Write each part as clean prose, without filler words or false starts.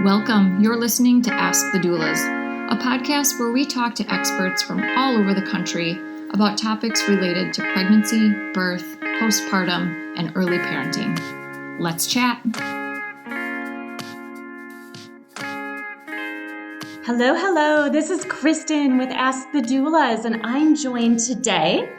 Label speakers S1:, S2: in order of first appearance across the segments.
S1: Welcome. You're listening to Ask the Doulas, a podcast where we talk to experts from all over the country about topics related to pregnancy, birth, postpartum, and early parenting. Let's chat.
S2: Hello. This is Kristin with Ask the Doulas, and I'm joined today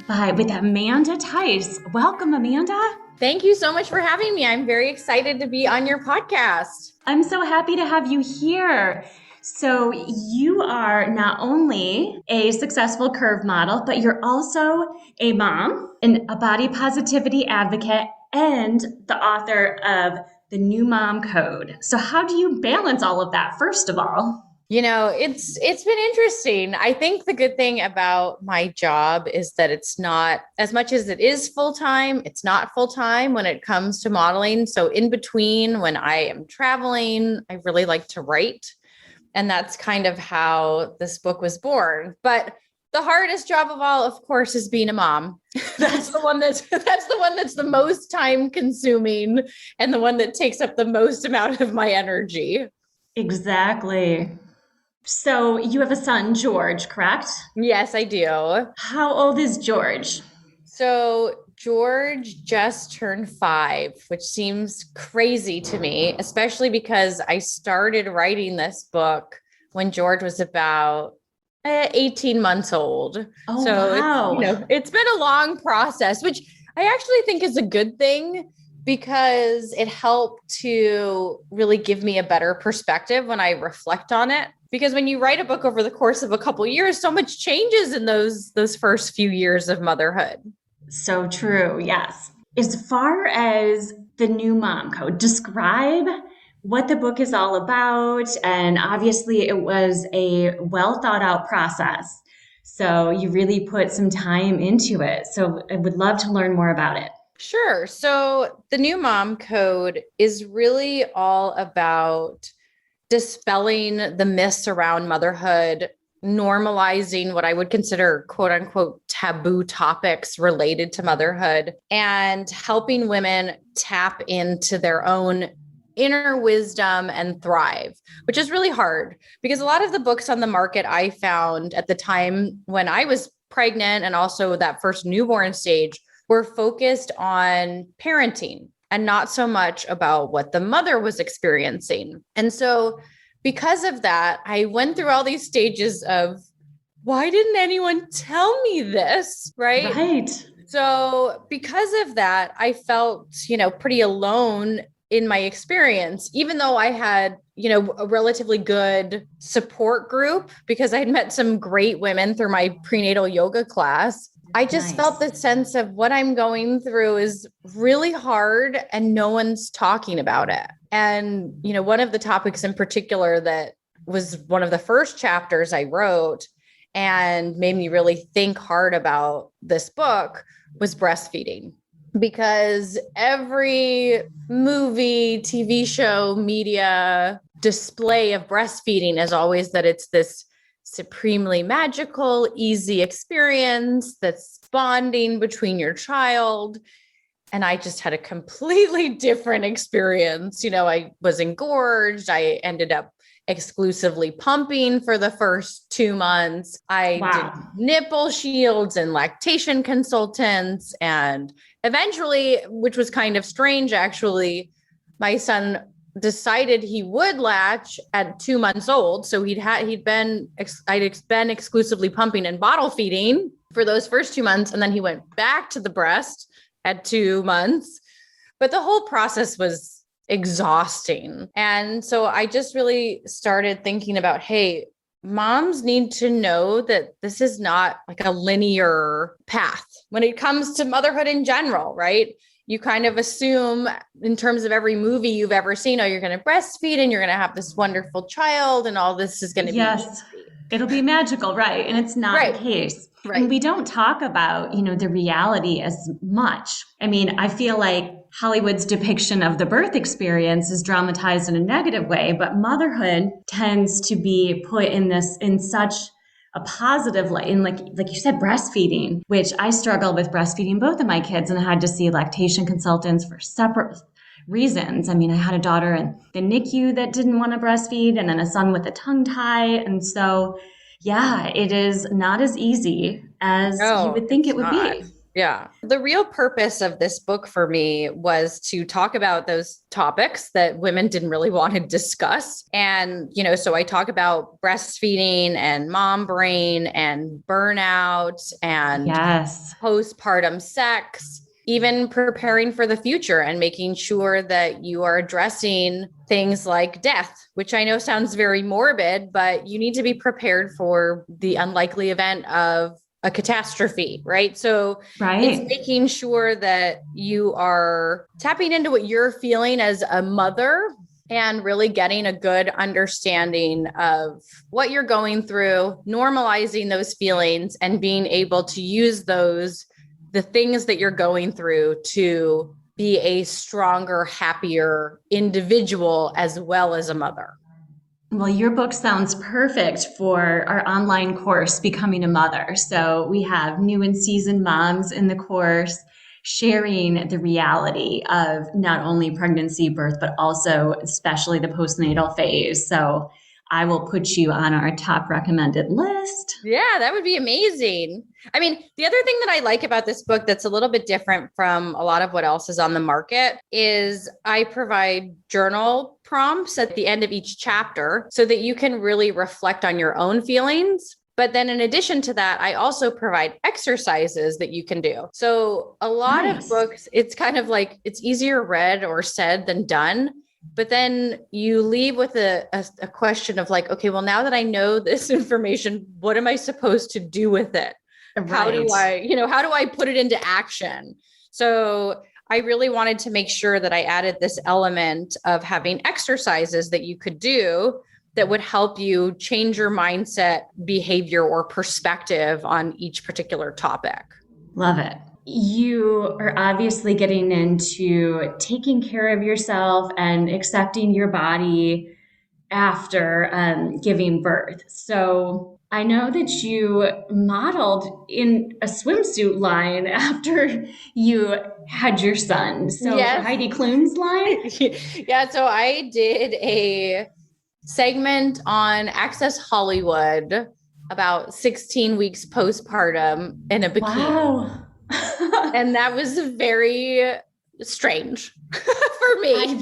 S2: with Amanda Tice. Welcome, Amanda.
S3: Thank you so much for having me. I'm very excited to be on your podcast.
S2: I'm so happy to have you here. So you are not only a successful curve model, but you're also a mom and a body positivity advocate and the author of the New Mom Code. So how do you balance all of that, first of all?
S3: You know, it's been interesting. I think the good thing about my job is that it's not, as much as it is full-time, it's not full-time when it comes to modeling. So in between, when I am traveling, I really like to write. And that's kind of how this book was born. But the hardest job of all, of course, is being a mom. That's the one that's the most time consuming and the one that takes up the most amount of my energy.
S2: Exactly. So you have a son, George, correct?
S3: Yes, I do.
S2: How old is George?
S3: So George just turned 5, which seems crazy to me, especially because I started writing this book when George was about 18 months old.
S2: Oh,
S3: so
S2: wow.
S3: It's been a long process, which I actually think is a good thing because it helped to really give me a better perspective when I reflect on it. Because when you write a book over the course of a couple of years, so much changes in those first few years of motherhood.
S2: So true. Yes. As far as the New Mom Code, describe what the book is all about. And obviously it was a well thought out process. So you really put some time into it. So I would love to learn more about it.
S3: Sure. So the New Mom Code is really all about dispelling the myths around motherhood, normalizing what I would consider quote unquote taboo topics related to motherhood, and helping women tap into their own inner wisdom and thrive, which is really hard because a lot of the books on the market I found at the time when I was pregnant and also that first newborn stage were focused on parenting and not so much about what the mother was experiencing. And so because of that, I went through all these stages of, why didn't anyone tell me this? Right. So because of that, I felt, pretty alone in my experience, even though I had, a relatively good support group because I'd met some great women through my prenatal yoga class. I just felt the sense of what I'm going through is really hard and no one's talking about it. And, one of the topics in particular that was one of the first chapters I wrote and made me really think hard about this book was breastfeeding. Because every movie, TV show, media display of breastfeeding is always that it's this supremely magical, easy experience that's bonding between your child. And I just had a completely different experience. I was engorged. I ended up exclusively pumping for the first 2 months. I did nipple shields and lactation consultants. And eventually, which was kind of strange, actually, my son decided he would latch at 2 months old. So I'd been exclusively pumping and bottle feeding for those first 2 months. And then he went back to the breast at 2 months. But the whole process was exhausting. And so I just really started thinking about, hey, moms need to know that this is not like a linear path when it comes to motherhood in general, right? You kind of assume in terms of every movie you've ever seen, oh, you're going to breastfeed and you're going to have this wonderful child and all this is going to be easy.
S2: It'll be magical, right? And it's not the case. Right. And we don't talk about, the reality as much. I mean, I feel like Hollywood's depiction of the birth experience is dramatized in a negative way, but motherhood tends to be put in such a positive light. And like you said, breastfeeding, which I struggled with breastfeeding both of my kids and I had to see lactation consultants for reasons. I mean, I had a daughter in the NICU that didn't want to breastfeed, and then a son with a tongue tie. And so, yeah, it is not as easy as you would think it would be.
S3: Yeah. The real purpose of this book for me was to talk about those topics that women didn't really want to discuss. And, so I talk about breastfeeding and mom brain and burnout and postpartum sex, even preparing for the future and making sure that you are addressing things like death, which I know sounds very morbid, but you need to be prepared for the unlikely event of a catastrophe, right? So it's making sure that you are tapping into what you're feeling as a mother and really getting a good understanding of what you're going through, normalizing those feelings and being able to use the things that you're going through to be a stronger, happier individual as well as a mother.
S2: Well, your book sounds perfect for our online course, Becoming a Mother. So we have new and seasoned moms in the course sharing the reality of not only pregnancy, birth, but also especially the postnatal phase. So I will put you on our top recommended list.
S3: Yeah, that would be amazing. I mean, the other thing that I like about this book that's a little bit different from a lot of what else is on the market is I provide journal prompts at the end of each chapter so that you can really reflect on your own feelings. But then in addition to that, I also provide exercises that you can do. So a lot of books, it's kind of like it's easier read or said than done. But then you leave with a question of like, okay, well, now that I know this information, what am I supposed to do with it? Right. How do I put it into action? So I really wanted to make sure that I added this element of having exercises that you could do that would help you change your mindset, behavior, or perspective on each particular topic.
S2: Love it. You are obviously getting into taking care of yourself and accepting your body after giving birth. So I know that you modeled in a swimsuit line after you had your son. So Heidi Klum's line?
S3: Yeah. So I did a segment on Access Hollywood about 16 weeks postpartum in a bikini.
S2: Wow.
S3: And that was very strange for me.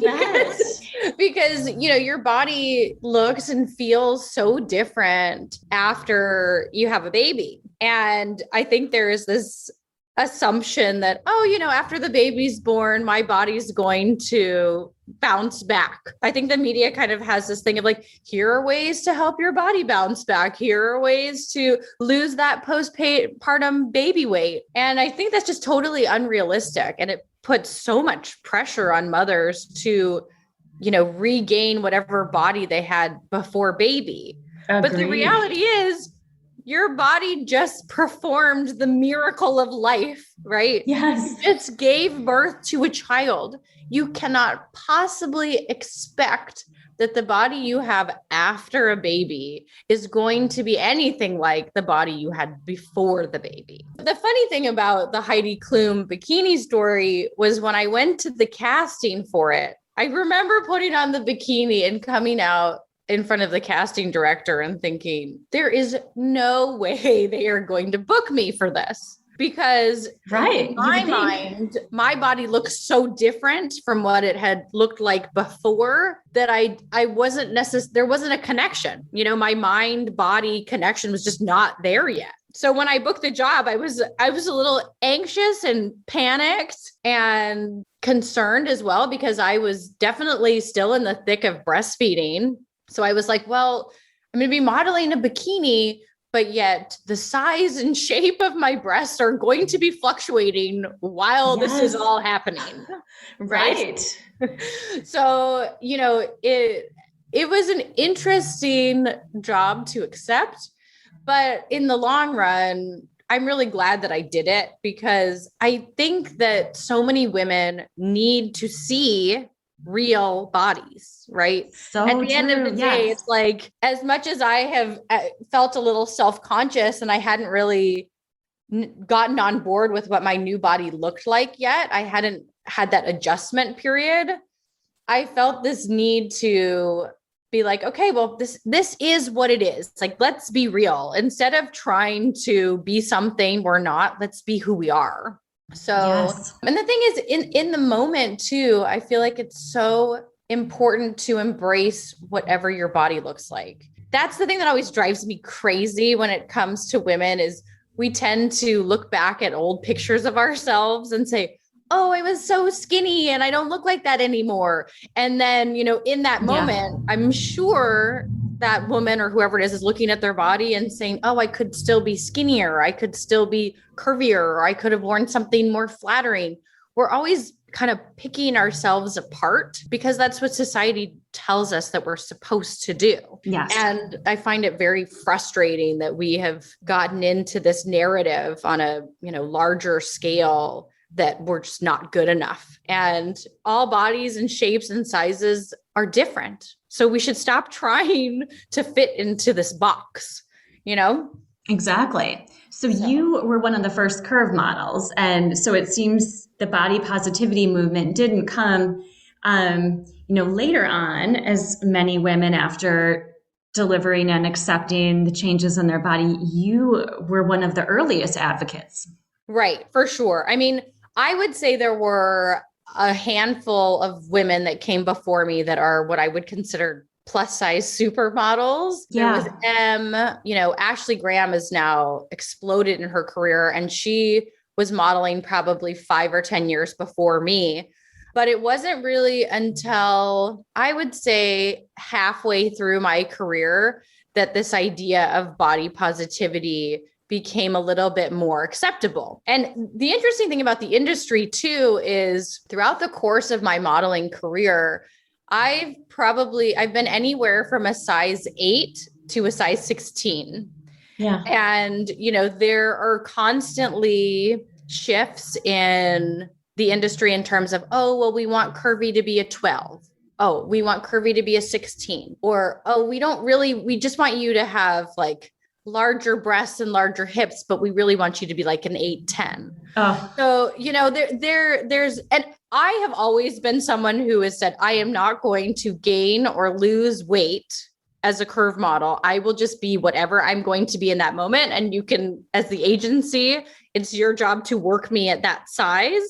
S3: Because, your body looks and feels so different after you have a baby. And I think there is this assumption that, after the baby's born, my body's going to bounce back. I think the media kind of has this thing of like, here are ways to help your body bounce back. Here are ways to lose that postpartum baby weight. And I think that's just totally unrealistic. And it puts so much pressure on mothers to, regain whatever body they had before baby. Agreed. But the reality is, your body just performed the miracle of life, right?
S2: Yes.
S3: You just gave birth to a child. You cannot possibly expect that the body you have after a baby is going to be anything like the body you had before the baby. The funny thing about the Heidi Klum bikini story was when I went to the casting for it, I remember putting on the bikini and coming out in front of the casting director and thinking, there is no way they are going to book me for this. Because in my mind, my body looks so different from what it had looked like before that I wasn't there wasn't a connection. My mind body connection was just not there yet. So when I booked the job, I was a little anxious and panicked and concerned as well, because I was definitely still in the thick of breastfeeding. So I was like, well, I'm going to be modeling a bikini, but yet the size and shape of my breasts are going to be fluctuating while this is all happening.
S2: Right.
S3: So, it was an interesting job to accept, but in the long run, I'm really glad that I did it, because I think that so many women need to see real bodies, right?
S2: So
S3: at the end of the day, it's like, as much as I have felt a little self-conscious and I hadn't really gotten on board with what my new body looked like yet, I hadn't had that adjustment period. I felt this need to be like, okay, well, this is what it is. It's like, let's be real. Instead of trying to be something we're not, let's be who we are. So, yes. And the thing is, in the moment too, I feel like it's so important to embrace whatever your body looks like. That's the thing that always drives me crazy when it comes to women is we tend to look back at old pictures of ourselves and say, oh, I was so skinny and I don't look like that anymore. And then, in that moment, I'm sure that woman or whoever it is looking at their body and saying, oh, I could still be skinnier. I could still be curvier, or I could have worn something more flattering. We're always kind of picking ourselves apart because that's what society tells us that we're supposed to do.
S2: Yes.
S3: And I find it very frustrating that we have gotten into this narrative on a, larger scale that we're just not good enough. And all bodies and shapes and sizes are different. So we should stop trying to fit into this box,
S2: Exactly. So you were one of the first curve models. And so it seems the body positivity movement didn't come, later on, as many women after delivering and accepting the changes in their body, you were one of the earliest advocates.
S3: Right. For sure. I mean, I would say there were a handful of women that came before me that are what I would consider plus size supermodels.
S2: Yeah.
S3: There was Ashley Graham has now exploded in her career, and she was modeling probably 5 or 10 years before me. But it wasn't really until I would say halfway through my career that this idea of body positivity became a little bit more acceptable. And the interesting thing about the industry too is throughout the course of my modeling career, I've been anywhere from a size 8 to a size 16.
S2: Yeah.
S3: And, there are constantly shifts in the industry in terms of, oh, well, we want curvy to be a 12. Oh, we want curvy to be a 16. Or, oh, we just want you to have like larger breasts and larger hips, but we really want you to be like an 8-10.
S2: Oh.
S3: So, there's, and I have always been someone who has said, I am not going to gain or lose weight as a curve model. I will just be whatever I'm going to be in that moment. And you can, as the agency, it's your job to work me at that size.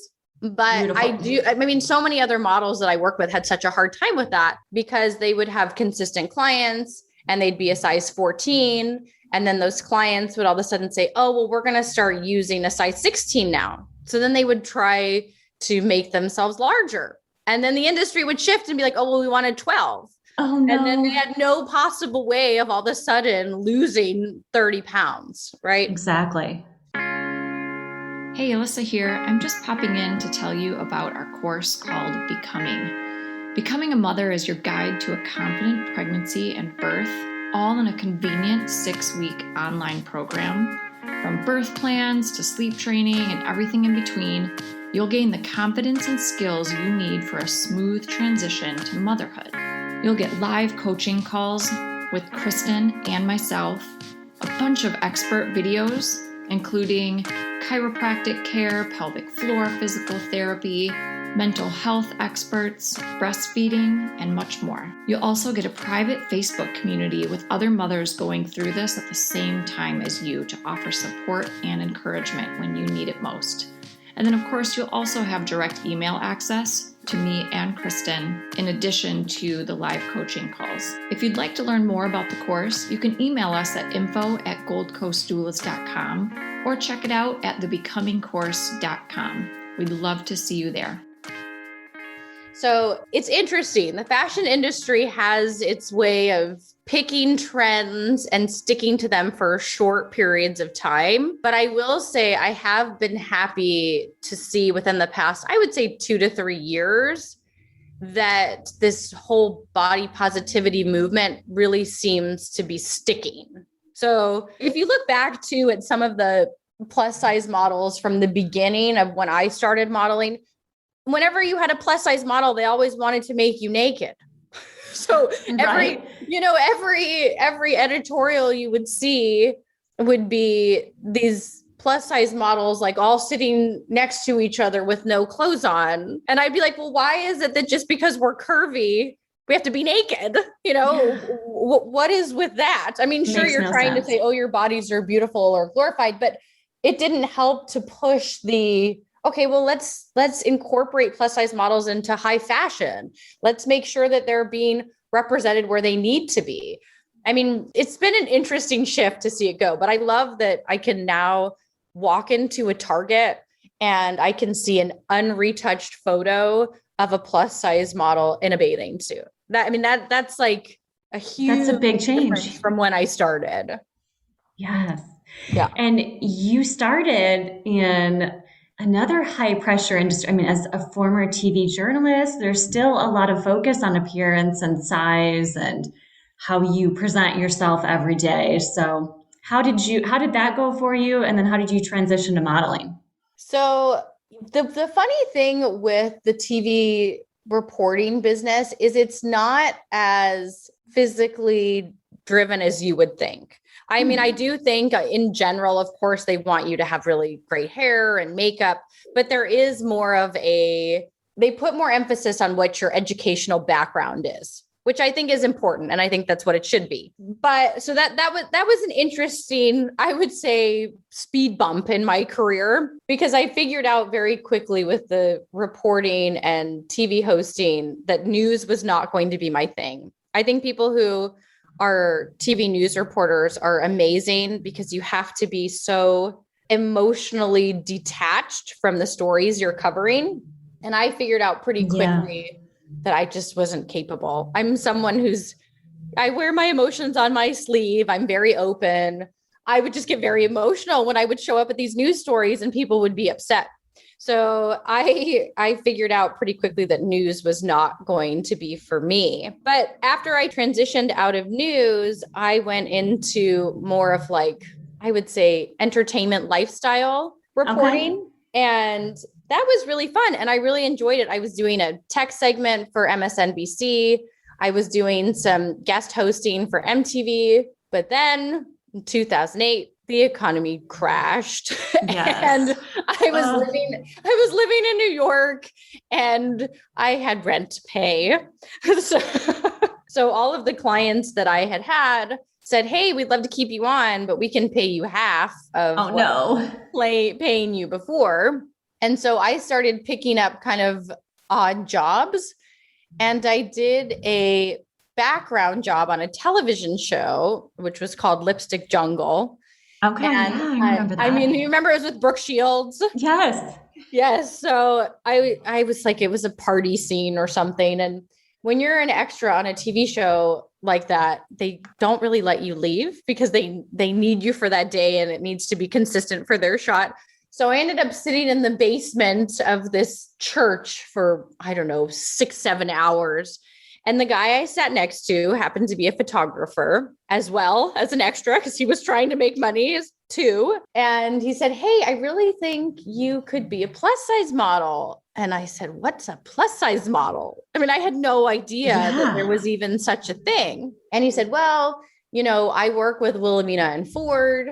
S3: But Beautiful. So many other models that I work with had such a hard time with that because they would have consistent clients and they'd be a size 14. And then those clients would all of a sudden say, oh, well, we're going to start using a size 16 now. So then they would try to make themselves larger. And then the industry would shift and be like, oh, well, we wanted 12.
S2: Oh, no.
S3: And then they had no possible way of all of a sudden losing 30 pounds, right?
S2: Exactly.
S1: Hey, Alyssa here. I'm just popping in to tell you about our course called Becoming. Becoming a Mother is your guide to a confident pregnancy and birth, all in a convenient 6-week online program. From birth plans to sleep training and everything in between, you'll gain the confidence and skills you need for a smooth transition to motherhood. You'll get live coaching calls with Kristin and myself, a bunch of expert videos, including chiropractic care, pelvic floor physical therapy, mental health experts, breastfeeding, and much more. You'll also get a private Facebook community with other mothers going through this at the same time as you to offer support and encouragement when you need it most. And then, of course, you'll also have direct email access to me and Kristin, in addition to the live coaching calls. If you'd like to learn more about the course, you can email us at info@goldcoastdoulas.com or check it out at thebecomingcourse.com. We'd love to see you there.
S3: So it's interesting. The fashion industry has its way of picking trends and sticking to them for short periods of time. But I will say I have been happy to see within the past, I would say 2 to 3 years, that this whole body positivity movement really seems to be sticking. So if you look back at some of the plus size models from the beginning of when I started modeling, whenever you had a plus size model, they always wanted to make you naked. So every editorial you would see would be these plus size models like all sitting next to each other with no clothes on. And I'd be like, well, why is it that just because we're curvy, we have to be naked? What is with that? I mean, sure, you're trying to say, oh, your bodies are beautiful or glorified, but it didn't help to push okay, well, let's incorporate plus size models into high fashion. Let's make sure that they're being represented where they need to be. I mean, it's been an interesting shift to see it go, but I love that I can now walk into a Target and I can see an unretouched photo of a plus size model in a bathing suit. That's like that's
S2: a big change
S3: from when I started.
S2: Yes.
S3: Yeah.
S2: And you started in another high pressure industry. I mean, as a former TV journalist, there's still a lot of focus on appearance and size and how you present yourself every day. So how did that go for you? And then how did you transition to modeling?
S3: So the funny thing with the TV reporting business is it's not as physically driven as you would think. I mean, I do think in general, of course, they want you to have really great hair and makeup, but there is more of they put more emphasis on what your educational background is, which I think is important. And I think that's what it should be. But so that was an interesting, I would say, speed bump in my career, because I figured out very quickly with the reporting and TV hosting that news was not going to be my thing. I think people who are TV news reporters are amazing because you have to be so emotionally detached from the stories you're covering. And I figured out pretty quickly that I just wasn't capable. I'm someone I wear my emotions on my sleeve. I'm very open. I would just get very emotional when I would show up at these news stories and people would be upset. So I figured out pretty quickly that news was not going to be for me. But after I transitioned out of news, I went into more of I would say, entertainment lifestyle reporting. Okay. And that was really fun. And I really enjoyed it. I was doing a tech segment for MSNBC. I was doing some guest hosting for MTV. But then in 2008, the economy crashed. Yes. And I was living in New York and I had rent to pay. So all of the clients that I had said, hey, we'd love to keep you on, but we can pay you half of paying you before. And so I started picking up kind of odd jobs. And I did a background job on a television show, which was called Lipstick Jungle.
S2: Okay. And yeah, I remember that.
S3: I mean, you remember it was with Brooke Shields?
S2: Yes.
S3: Yes. So I was like, it was a party scene or something. And when you're an extra on a TV show like that, they don't really let you leave because they need you for that day and it needs to be consistent for their shot. So I ended up sitting in the basement of this church for, 6-7 hours. And the guy I sat next to happened to be a photographer as well as an extra because he was trying to make money too. And he said, hey, I really think you could be a plus size model. And I said, what's a plus size model? I mean, I had no idea that there was even such a thing. And he said, well, I work with Wilhelmina and Ford.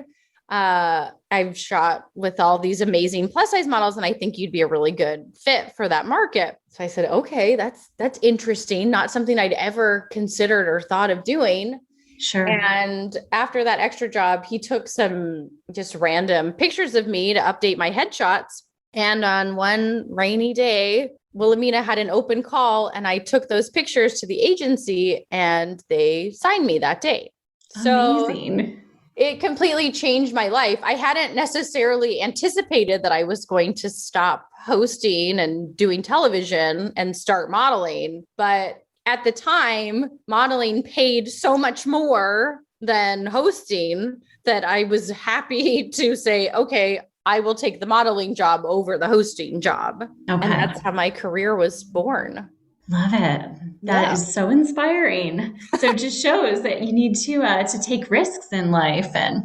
S3: I've shot with all these amazing plus size models and I think you'd be a really good fit for that market. So I said, okay, that's interesting. Not something I'd ever considered or thought of doing.
S2: Sure.
S3: And after that extra job, he took some just random pictures of me to update my headshots. And on one rainy day, Wilhelmina had an open call and I took those pictures to the agency and they signed me that day.
S2: Amazing.
S3: It completely changed my life. I hadn't necessarily anticipated that I was going to stop hosting and doing television and start modeling. But at the time, modeling paid so much more than hosting that I was happy to say, okay, I will take the modeling job over the hosting job. Okay. And that's how my career was born.
S2: Love it. That is so inspiring. So it just shows that you need to take risks in life. And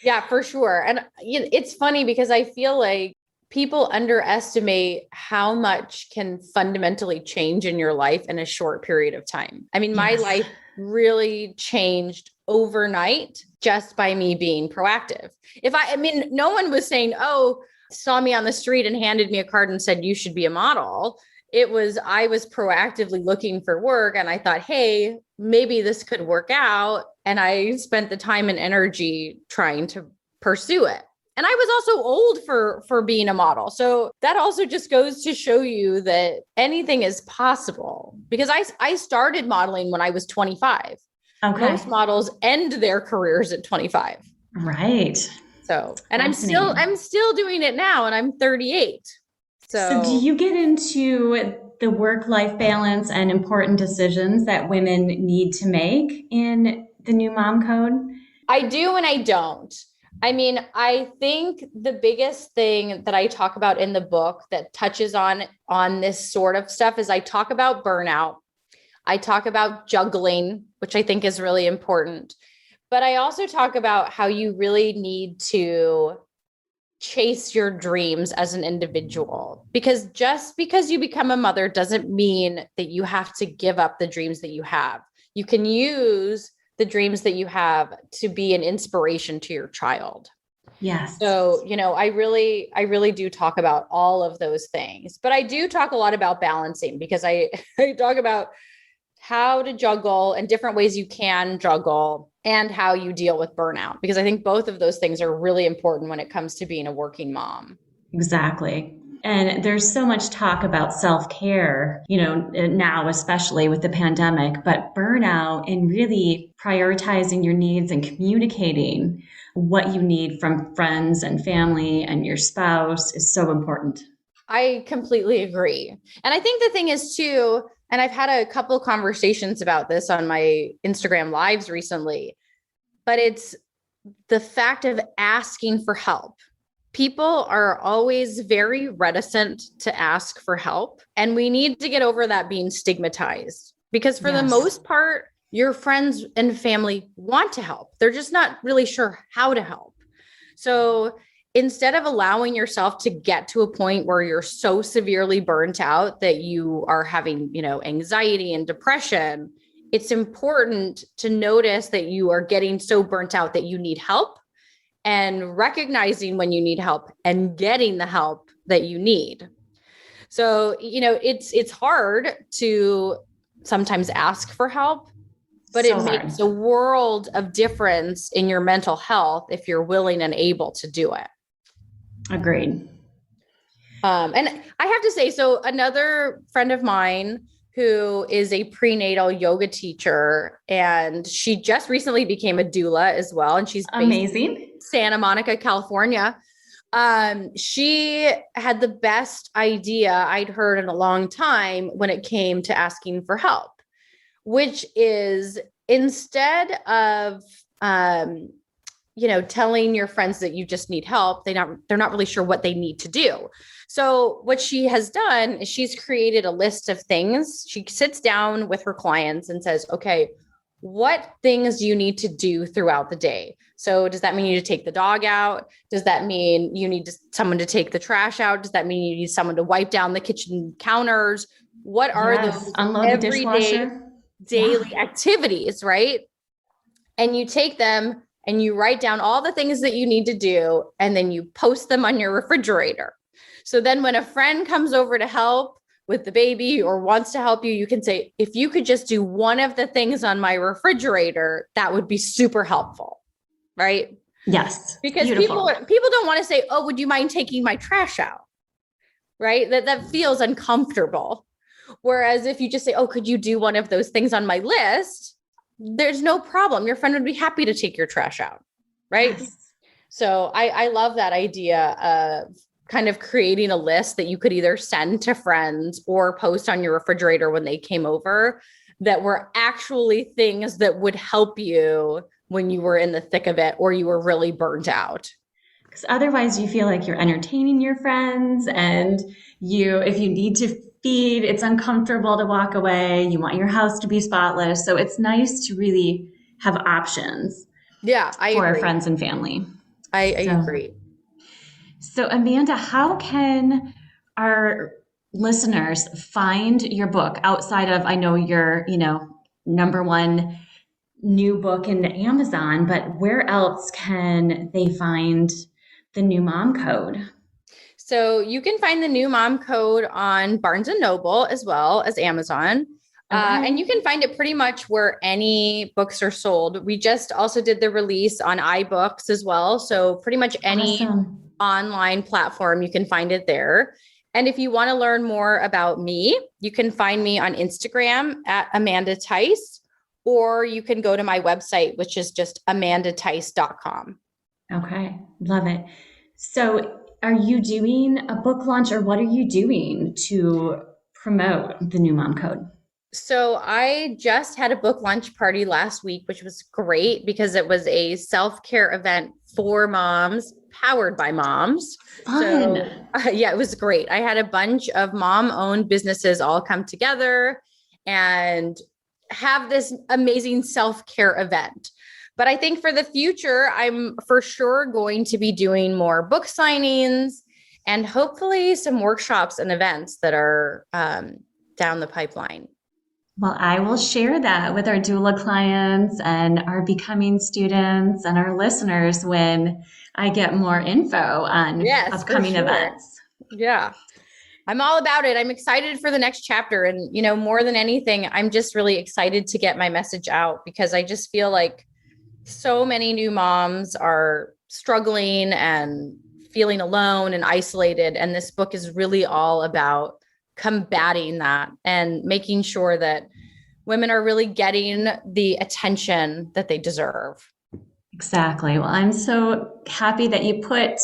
S3: yeah, for sure. And it's funny because I feel like people underestimate how much can fundamentally change in your life in a short period of time. I mean, my life really changed overnight just by me being proactive. No one was saying, oh, saw me on the street and handed me a card and said, you should be a model. I was proactively looking for work and I thought, hey, maybe this could work out. And I spent the time and energy trying to pursue it. And I was also old for being a model. So that also just goes to show you that anything is possible, because I started modeling when I was 25. Okay. Most models end their careers at 25.
S2: Right.
S3: So, and I'm still doing it now and I'm 38.
S2: So do you get into the work-life balance and important decisions that women need to make in the new mom code?
S3: I do and I don't. I mean, I think the biggest thing that I talk about in the book that touches on this sort of stuff is I talk about burnout. I talk about juggling, which I think is really important. But I also talk about how you really need to chase your dreams as an individual, because just because you become a mother doesn't mean that you have to give up the dreams that you have. You can use the dreams that you have to be an inspiration to your child.
S2: Yes.
S3: So, I really do talk about all of those things, but I do talk a lot about balancing, because I talk about how to juggle and different ways you can juggle and how you deal with burnout, because I think both of those things are really important when it comes to being a working mom.
S2: Exactly. And there's so much talk about self-care, now, especially with the pandemic, but burnout and really prioritizing your needs and communicating what you need from friends and family and your spouse is so important.
S3: I completely agree. And I think the thing is too, and I've had a couple of conversations about this on my Instagram lives recently, but it's the fact of asking for help. People are always very reticent to ask for help. And we need to get over that being stigmatized, because for the most part, your friends and family want to help. They're just not really sure how to help. So instead of allowing yourself to get to a point where you're so severely burnt out that you are having, anxiety and depression, it's important to notice that you are getting so burnt out that you need help, and recognizing when you need help and getting the help that you need. So, it's hard to sometimes ask for help, but it makes a world of difference in your mental health if you're willing and able to do it.
S2: Agreed.
S3: And I have to say, so another friend of mine who is a prenatal yoga teacher, and she just recently became a doula as well. And she's
S2: amazing.
S3: In Santa Monica, California. She had the best idea I'd heard in a long time when it came to asking for help, which is instead of, telling your friends that you just need help, they're not really sure what they need to do. So what she has done is she's created a list of things. She sits down with her clients and says, okay, what things do you need to do throughout the day? So does that mean you need to take the dog out? Does that mean you need someone to take the trash out? Does that mean you need someone to wipe down the kitchen counters? What are those
S2: unload the dishwasher,
S3: daily activities, right? And you take them and you write down all the things that you need to do, and then you post them on your refrigerator. So then when a friend comes over to help with the baby or wants to help you, you can say, if you could just do one of the things on my refrigerator, that would be super helpful. Right?
S2: Yes.
S3: Because people don't want to say, oh, would you mind taking my trash out? Right? That feels uncomfortable. Whereas if you just say, oh, could you do one of those things on my list? There's no problem. Your friend would be happy to take your trash out. Right? Yes. So I love that idea of kind of creating a list that you could either send to friends or post on your refrigerator when they came over, that were actually things that would help you when you were in the thick of it or you were really burnt out.
S2: Because otherwise you feel like you're entertaining your friends, and if you need to feed, it's uncomfortable to walk away. You want your house to be spotless. So it's nice to really have options.
S3: Yeah, I agree.
S2: For our friends and family.
S3: I agree.
S2: So Amanda, how can our listeners find your book outside of, I know your, number one new book in Amazon, but where else can they find the New Mom Code?
S3: So you can find the New Mom Code on Barnes & Noble as well as Amazon.
S2: Okay.
S3: And you can find it pretty much where any books are sold. We just also did the release on iBooks as well. So pretty much any online platform, you can find it there. And if you want to learn more about me, you can find me on Instagram at Amanda Tice, or you can go to my website, which is just amandatice.com.
S2: Okay. Love it. So are you doing a book launch, or what are you doing to promote the New Mom Code?
S3: So I just had a book launch party last week, which was great because it was a self-care event for moms, powered by moms.
S2: Fun.
S3: So yeah, it was great. I had a bunch of mom-owned businesses all come together and have this amazing self-care event. But I think for the future, I'm for sure going to be doing more book signings and hopefully some workshops and events that are down the pipeline.
S2: Well, I will share that with our doula clients and our becoming students and our listeners when I get more info on upcoming events.
S3: Yeah. I'm all about it. I'm excited for the next chapter. And, more than anything, I'm just really excited to get my message out because I just feel like so many new moms are struggling and feeling alone and isolated. And this book is really all about combating that and making sure that women are really getting the attention that they deserve.
S2: Exactly. Well, I'm so happy that you put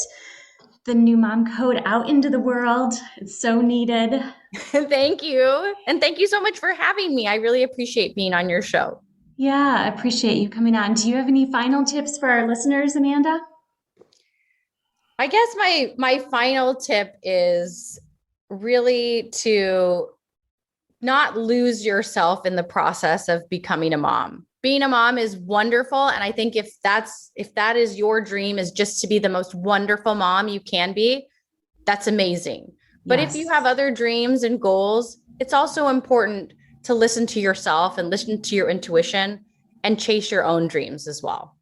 S2: the New Mom Code out into the world. It's so needed.
S3: Thank you. And thank you so much for having me. I really appreciate being on your show.
S2: Yeah, I appreciate you coming on. Do you have any final tips for our listeners, Amanda?
S3: I guess my final tip is really to not lose yourself in the process of becoming a mom. Being a mom is wonderful. And I think if that is your dream, is just to be the most wonderful mom you can be, that's amazing. But if you have other dreams and goals, it's also important to listen to yourself and listen to your intuition and chase your own dreams as well.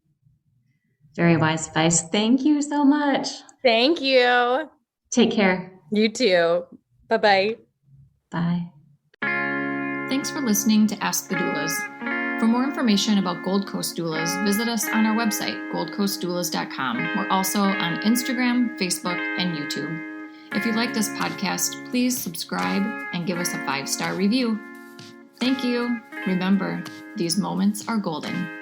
S2: Very wise advice. Thank you so much.
S3: Thank you.
S2: Take care.
S3: You too. Bye-bye.
S2: Bye.
S1: Thanks for listening to Ask the Doulas. For more information about Gold Coast Doulas, visit us on our website, goldcoastdoulas.com. We're also on Instagram, Facebook, and YouTube. If you like this podcast, please subscribe and give us a 5-star review. Thank you. Remember, these moments are golden.